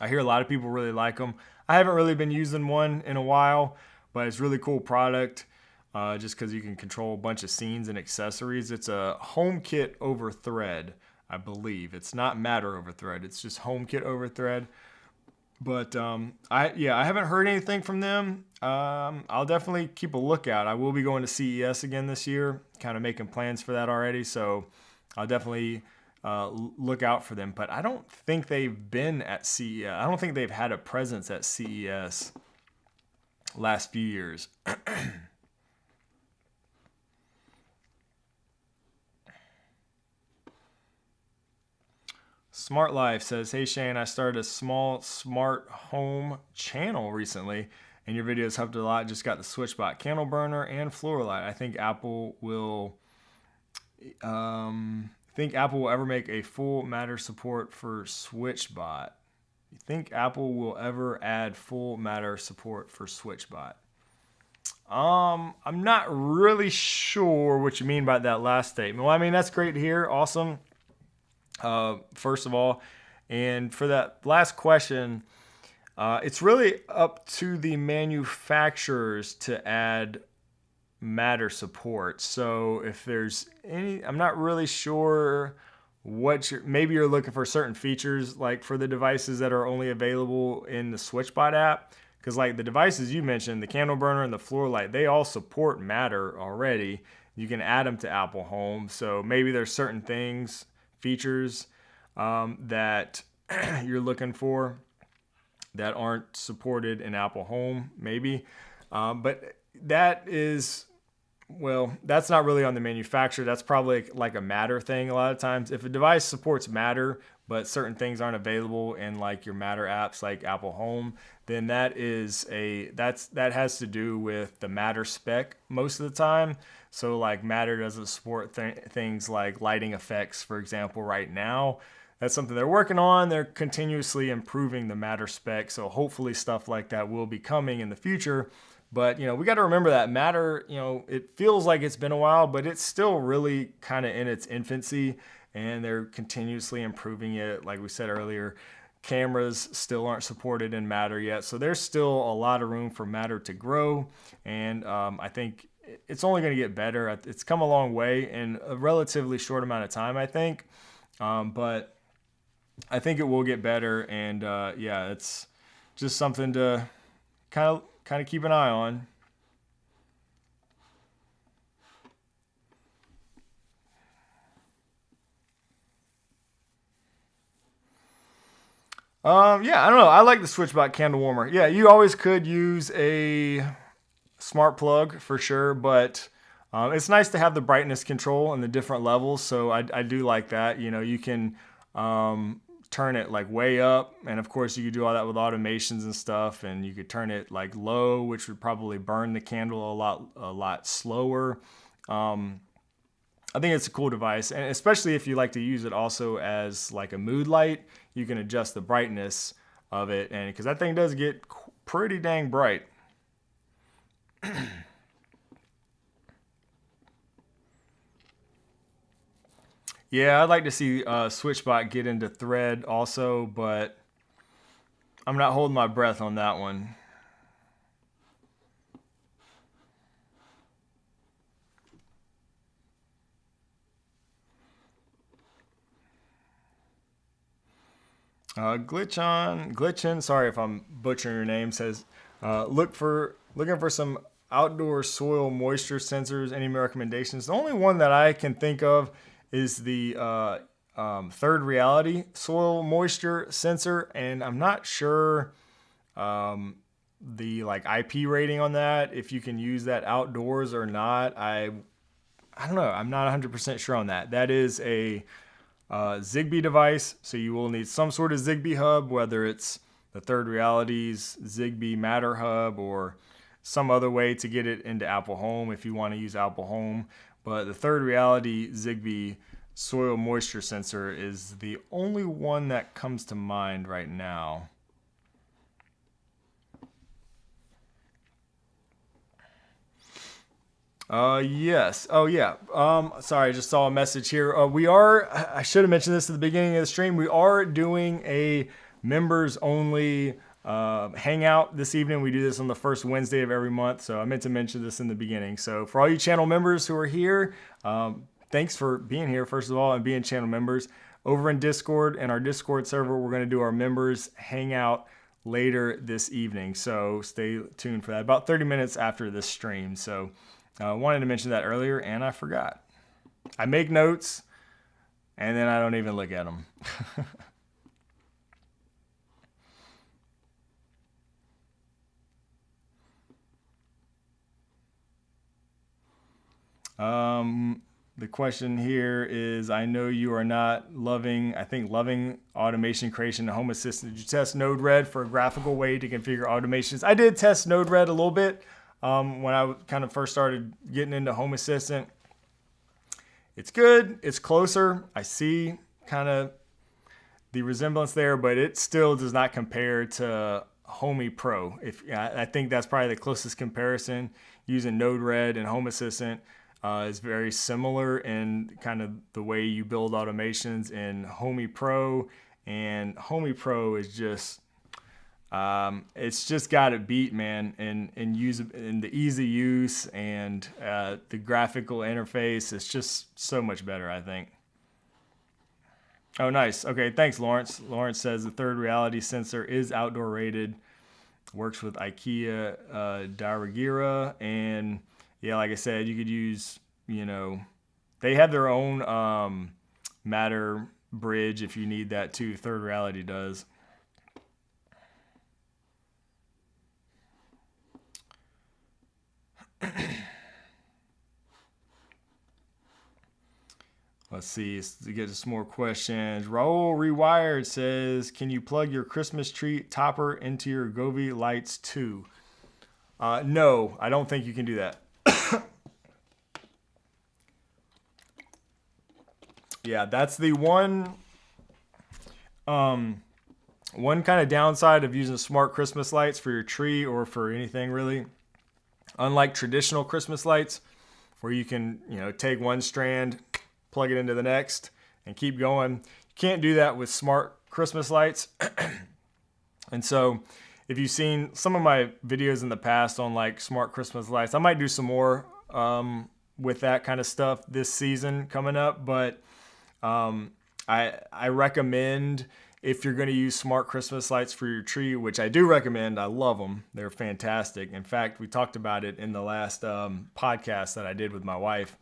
I hear a lot of people really like them. I haven't really been using one in a while, but it's a really cool product just because you can control a bunch of scenes and accessories. It's a HomeKit over thread, I believe. It's not Matter over thread. It's just HomeKit over thread. But I haven't heard anything from them. I'll definitely keep a lookout. I will be going to CES again this year, kind of making plans for that already. So I'll definitely look out for them. But I don't think they've been at CES. I don't think they've had a presence at CES last few years. Smart Life says, hey Shane, I started a small smart home channel recently, and your videos helped a lot. Just got the SwitchBot candle burner and floor light. I think Apple will ever make a full Matter support for SwitchBot? You think Apple will ever add full Matter support for SwitchBot? I'm not really sure what you mean by that last statement. Well, I mean, that's great to hear. Awesome. First of all, and for that last question, it's really up to the manufacturers to add Matter support. So if there's any, I'm not really sure maybe you're looking for certain features like for the devices that are only available in the SwitchBot app. Because like the devices you mentioned, the candle burner and the floor light, they all support Matter already. You can add them to Apple Home. So maybe there's certain features that you're looking for that aren't supported in Apple Home, maybe. But that's not really on the manufacturer. That's probably like a Matter thing a lot of times. If a device supports Matter, but certain things aren't available in like your Matter apps like Apple Home, then that has to do with the Matter spec most of the time. So like Matter doesn't support things like lighting effects, for example, right now. That's something they're working on. They're continuously improving the Matter spec. So hopefully stuff like that will be coming in the future. But, we got to remember that Matter, it feels like it's been a while, but it's still really kind of in its infancy, and they're continuously improving it. Like we said earlier, cameras still aren't supported in Matter yet. So there's still a lot of room for Matter to grow. And I think it's only going to get better. It's come a long way in a relatively short amount of time, I think. But I think it will get better, and yeah, it's just something to kind of keep an eye on. Yeah, I don't know. I like the SwitchBot candle warmer. Yeah, you always could use a smart plug for sure, but it's nice to have the brightness control and the different levels. So I do like that. You know, you can turn it like way up, and of course you could do all that with automations and stuff. And you could turn it like low, which would probably burn the candle a lot slower. I think it's a cool device, and especially if you like to use it also as like a mood light, you can adjust the brightness of it, and because that thing does get pretty dang bright. Yeah, I'd like to see SwitchBot get into Thread also, but I'm not holding my breath on that one. Glitchin. Sorry if I'm butchering your name. Says, looking for some outdoor soil moisture sensors. Any recommendations? The only one that I can think of is the Third Reality soil moisture sensor, and I'm not sure the like IP rating on that. If you can use that outdoors or not, I don't know. I'm not 100% sure on that. That is a Zigbee device, so you will need some sort of Zigbee hub, whether it's the Third Reality's Zigbee Matter hub or some other way to get it into Apple Home if you want to use Apple Home. But the Third Reality Zigbee soil moisture sensor is the only one that comes to mind right now. Yes. Oh, yeah. Sorry, I just saw a message here. I should have mentioned this at the beginning of the stream. We are doing a members only hangout this evening. We do this on the first Wednesday of every month. So I meant to mention this in the beginning. So for all you channel members who are here, thanks for being here, first of all, and being channel members. Over in Discord and our Discord server, we're going to do our members hangout later this evening. So stay tuned for that, about 30 minutes after this stream. So I wanted to mention that earlier, and I forgot. I make notes, and then I don't even look at them. The question here is, I know you are not loving automation creation and Home Assistant. Did you test Node-RED for a graphical way to configure automations? I did test Node-RED a little bit. When I kind of first started getting into Home Assistant. It's good. It's closer. I see kind of the resemblance there, but it still does not compare to Homey Pro. I think that's probably the closest comparison. Using Node-RED and Home Assistant is very similar in kind of the way you build automations in Homey Pro, and Homey Pro is just it's just got it beat, man, in the easy use and the graphical interface. It's just so much better, I think. Oh, nice. Okay, thanks, Lawrence. Lawrence says the Third Reality sensor is outdoor rated, works with IKEA Daragira, and yeah, like I said, you could use, they have their own Matter bridge if you need that too. Third Reality does. Let's see, to get to some more questions. Raul Rewired says, can you plug your Christmas tree topper into your Govee lights too? No, I don't think you can do that. Yeah, that's the one kind of downside of using smart Christmas lights for your tree or for anything really. Unlike traditional Christmas lights, where you can, take one strand, plug it into the next, and keep going. You can't do that with smart Christmas lights. And so if you've seen some of my videos in the past on like smart Christmas lights, I might do some more with that kind of stuff this season coming up. But I recommend, if you're going to use smart Christmas lights for your tree, which I do recommend, I love them. They're fantastic. In fact, we talked about it in the last podcast that I did with my wife.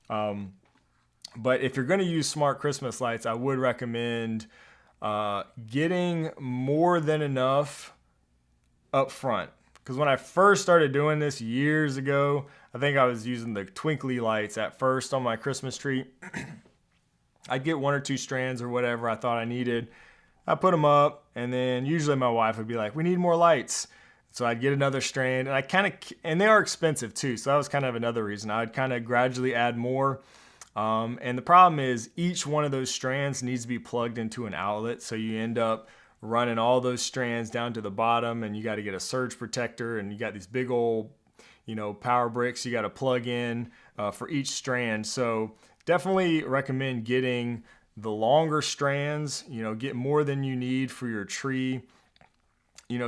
But if you're going to use smart Christmas lights, I would recommend getting more than enough up front. Because when I first started doing this years ago, I think I was using the twinkly lights at first on my Christmas tree. I'd get 1 or 2 strands or whatever I thought I needed. I put them up, and then usually my wife would be like, "We need more lights." So I'd get another strand, and they are expensive too. So that was kind of another reason. I would kind of gradually add more. And the problem is each one of those strands needs to be plugged into an outlet. So you end up running all those strands down to the bottom, and you got to get a surge protector, and you got these big old, power bricks you got to plug in for each strand. So definitely recommend getting the longer strands, get more than you need for your tree,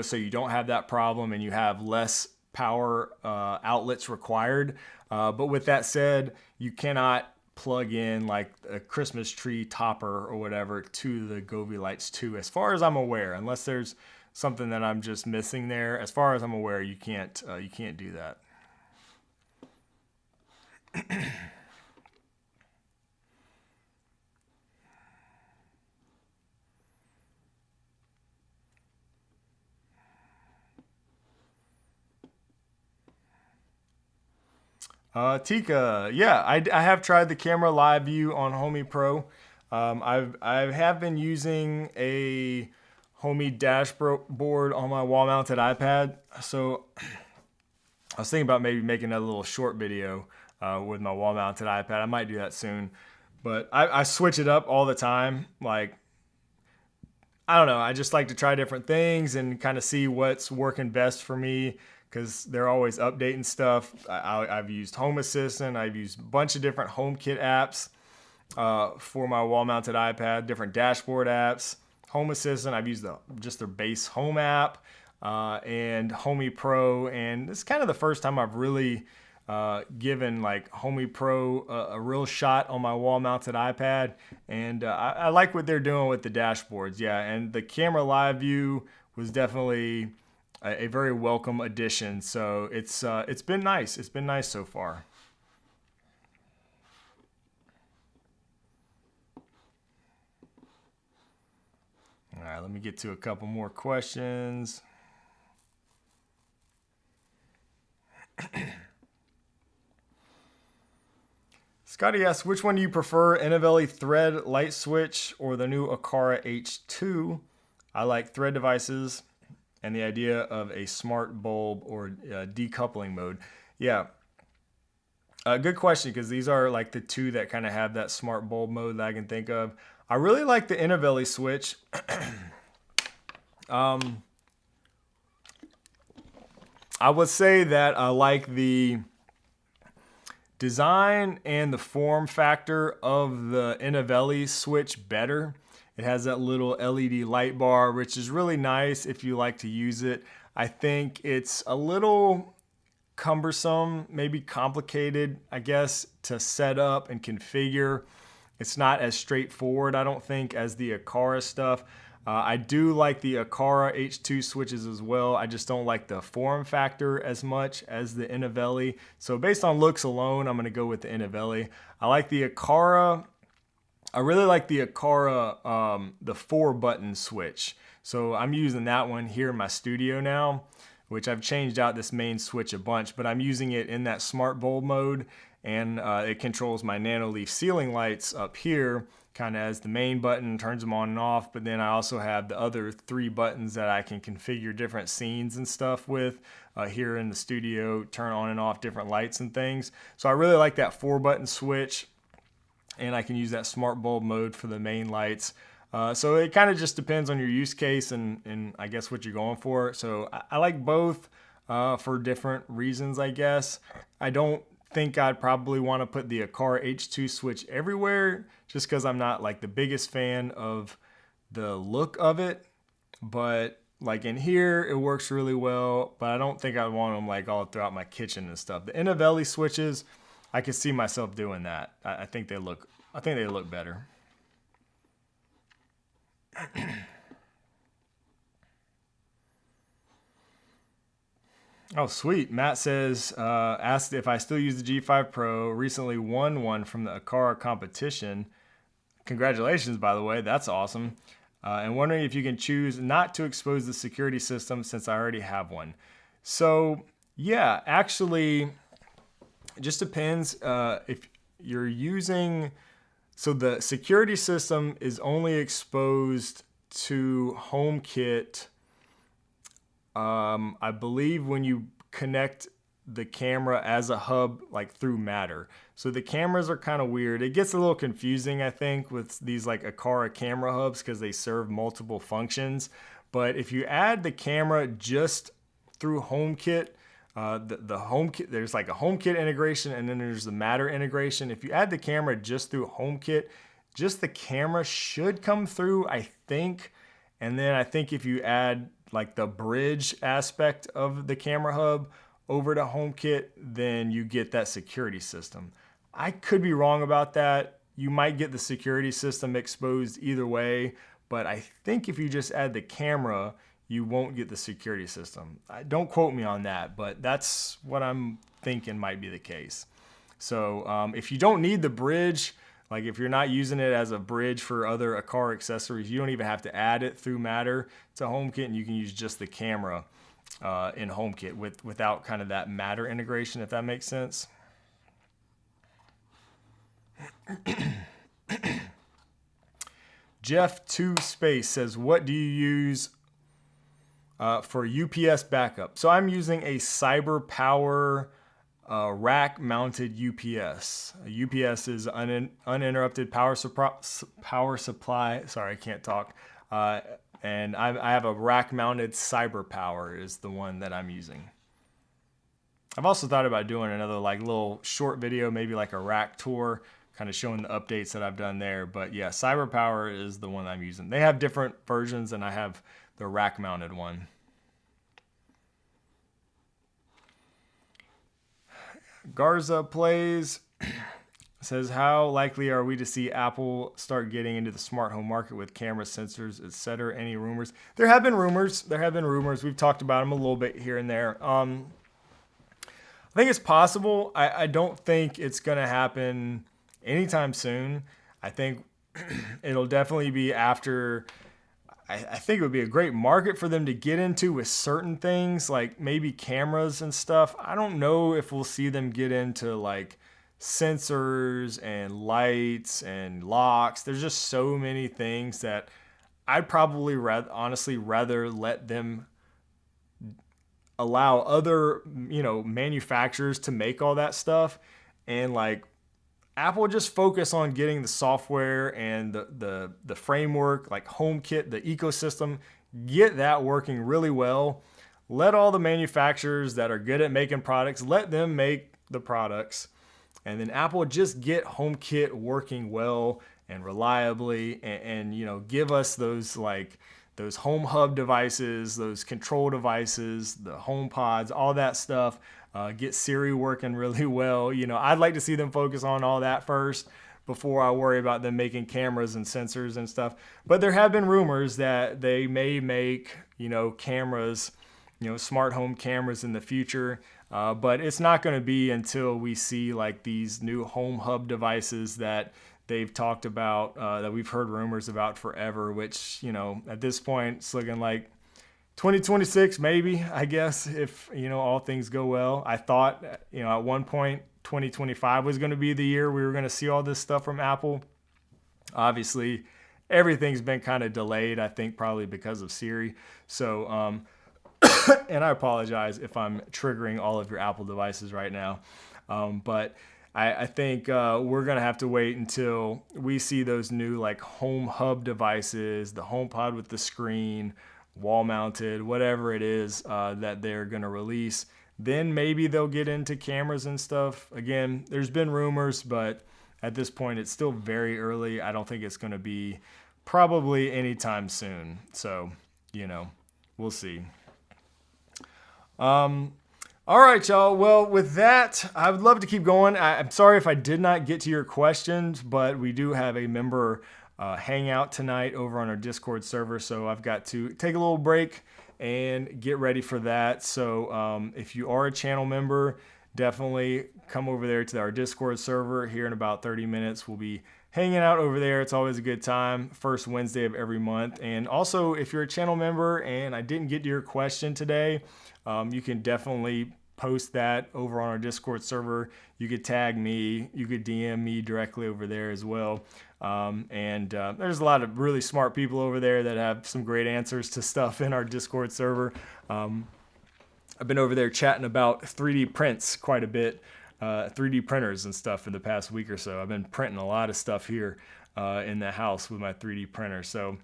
so you don't have that problem and you have less power outlets required. But with that said, you cannot plug in like a Christmas tree topper or whatever to the Govee lights too, as far as I'm aware, unless there's something that I'm just missing there. As far as I'm aware, you can't do that. Tika, yeah, I have tried the camera live view on Homey Pro. I have been using a Homey dashboard on my wall mounted iPad. So I was thinking about maybe making a little short video with my wall mounted iPad. I might do that soon, but I switch it up all the time. Like, I don't know. I just like to try different things and kind of see what's working best for me, because they're always updating stuff. I've used Home Assistant. I've used a bunch of different HomeKit apps for my wall-mounted iPad, different dashboard apps. Home Assistant, I've used just their base Home app and Homey Pro. And this is kind of the first time I've really given like Homey Pro a real shot on my wall-mounted iPad. And I like what they're doing with the dashboards. Yeah, and the camera live view was definitely a very welcome addition. So it's been nice. It's been nice so far. All right, let me get to a couple more questions. Scotty asks, which one do you prefer, Innovelli thread light switch or the new Aqara H2? I like thread devices and the idea of a smart bulb or decoupling mode. Yeah, good question, because these are like the two that kind of have that smart bulb mode that I can think of. I really like the Innovelli switch. I would say that I like the design and the form factor of the Innovelli switch better. It has that little LED light bar, which is really nice if you like to use it. I think it's a little cumbersome, maybe complicated, I guess, to set up and configure. It's not as straightforward, I don't think, as the Aqara stuff. I do like the Aqara H2 switches as well. I just don't like the form factor as much as the Innovelli. So based on looks alone, I'm going to go with the Innovelli. I like the Aqara. I really like the Aqara, the 4-button switch. So I'm using that one here in my studio now, which I've changed out this main switch a bunch, but I'm using it in that smart bulb mode, and it controls my Nanoleaf ceiling lights up here, kind of as the main button, turns them on and off. But then I also have the other 3 buttons that I can configure different scenes and stuff with here in the studio, turn on and off different lights and things. So I really like that 4-button switch, and I can use that smart bulb mode for the main lights. So it kind of just depends on your use case and I guess what you're going for. So I like both for different reasons, I guess. I don't think I'd probably want to put the Aqara H2 switch everywhere, just because I'm not like the biggest fan of the look of it. But like in here, it works really well, but I don't think I want them like all throughout my kitchen and stuff. The Innovelli switches, I could see myself doing that. I think they look better. Oh, sweet. Matt says, asked if I still use the G5 Pro. Recently won one from the Akara competition. Congratulations, by the way. That's awesome. And wondering if you can choose not to expose the security system since I already have one. So, yeah, actually, it just depends if you're using. So the security system is only exposed to HomeKit. I believe when you connect the camera as a hub, like through Matter. So the cameras are kind of weird. It gets a little confusing, I think, with these like Akara camera hubs because they serve multiple functions. But if you add the camera just through HomeKit, the HomeKit, there's like a HomeKit integration and then there's the Matter integration. If you add the camera just through HomeKit, just the camera should come through, I think. And then I think if you add like the bridge aspect of the camera hub over to HomeKit, then you get that security system. I could be wrong about that. You might get the security system exposed either way, but I think if you just add the camera, you won't get the security system. Don't quote me on that, but that's what I'm thinking might be the case. So if you don't need the bridge, like if you're not using it as a bridge for other Akara accessories, you don't even have to add it through Matter to HomeKit, and you can use just the camera in HomeKit without kind of that Matter integration, if that makes sense. Jeff2Space says, what do you use for UPS backup? So I'm using a CyberPower rack-mounted UPS. A UPS is uninterrupted power supply. Sorry, I can't talk. And I have a rack-mounted CyberPower is the one that I'm using. I've also thought about doing another like little short video, maybe like a rack tour, kind of showing the updates that I've done there. But yeah, CyberPower is the one I'm using. They have different versions, and I have the rack-mounted one. Garza Plays says, how likely are we to see Apple start getting into the smart home market with camera sensors, etc.? Any rumors? There have been rumors. We've talked about them a little bit here and there. I think it's possible. I don't think it's going to happen anytime soon. I think it'll definitely be after. I think it would be a great market for them to get into with certain things, like maybe cameras and stuff. I don't know if we'll see them get into like sensors and lights and locks. There's just so many things that I'd probably honestly rather let them allow other, manufacturers to make all that stuff, and like Apple just focus on getting the software and the framework, like HomeKit, the ecosystem, get that working really well. Let all the manufacturers that are good at making products, let them make the products. And then Apple just get HomeKit working well and reliably, and give us those home hub devices, those control devices, the HomePods, all that stuff. Get Siri working really well. I'd like to see them focus on all that first before I worry about them making cameras and sensors and stuff. But there have been rumors that they may make, cameras, smart home cameras in the future. But it's not going to be until we see like these new home hub devices that they've talked about, that we've heard rumors about forever, which, at this point it's looking like 2026, maybe, I guess, if, all things go well. I thought, at one point, 2025 was going to be the year we were going to see all this stuff from Apple. Obviously, everything's been kind of delayed, I think, probably because of Siri. So, and I apologize if I'm triggering all of your Apple devices right now. But I think we're going to have to wait until we see those new, like, home hub devices, the HomePod with the screen, wall mounted, whatever it is that they're going to release. Then maybe they'll get into cameras and stuff. Again, there's been rumors, but at this point it's still very early. I don't think it's going to be probably anytime soon. So, we'll see. All right, y'all. Well, with that, I would love to keep going. I'm sorry if I did not get to your questions, but we do have a member hang out tonight over on our Discord server. So I've got to take a little break and get ready for that. So if you are a channel member, definitely come over there to our Discord server. Here in about 30 minutes, we'll be hanging out over there. It's always a good time. First Wednesday of every month. And also, if you're a channel member and I didn't get to your question today, you can definitely post that over on our Discord server. You could tag me. You could DM me directly over there as well. There's a lot of really smart people over there that have some great answers to stuff in our Discord server. I've been over there chatting about 3D prints quite a bit, 3D printers and stuff for the past week or so. I've been printing a lot of stuff here in the house with my 3D printer. So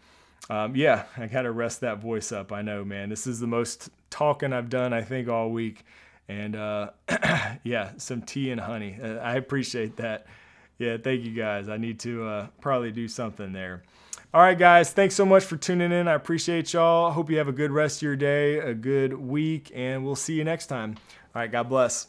yeah, I got to rest that voice up. I know, man. This is the most talking I've done, I think, all week. And yeah, some tea and honey. I appreciate that. Yeah, thank you guys. I need to probably do something there. All right, guys, thanks so much for tuning in. I appreciate y'all. Hope you have a good rest of your day, a good week, and we'll see you next time. All right, God bless.